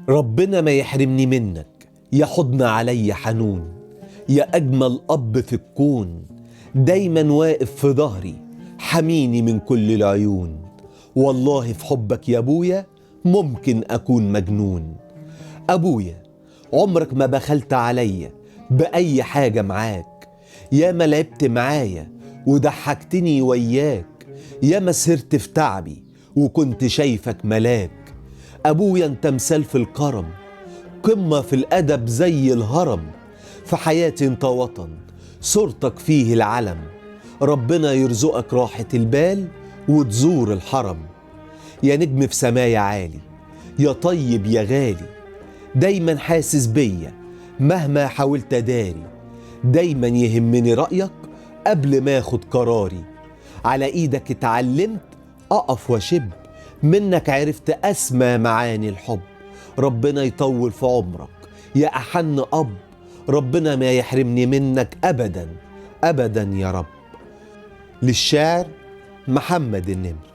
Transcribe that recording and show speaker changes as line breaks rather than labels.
ربنا ما يحرمني منك، يا حضن علي حنون، يا أجمل أب في الكون، دايما واقف في ظهري، حميني من كل العيون. والله في حبك يا أبويا ممكن أكون مجنون. أبويا عمرك ما بخلت عليا بأي حاجة معاك، ياما لعبت معايا وضحكتني وياك، ياما سهرت في تعبي وكنت شايفك ملاك. أبويا أنت مثال في الكرم، قمة في الأدب زي الهرم، في حياتي أنت وطن صورتك فيه العلم. ربنا يرزقك راحة البال وتزور الحرم. يا نجم في سمايا عالي، يا طيب يا غالي، دايما حاسس بيا مهما حاولت أداري، دايما يهمني رأيك قبل ما أخد قراري. على إيدك اتعلمت أقف وأشب، منك عرفت أسمى معاني الحب. ربنا يطول في عمرك يا أحن أب، ربنا ما يحرمني منك أبدا أبدا يا رب. للشاعر محمد النمر.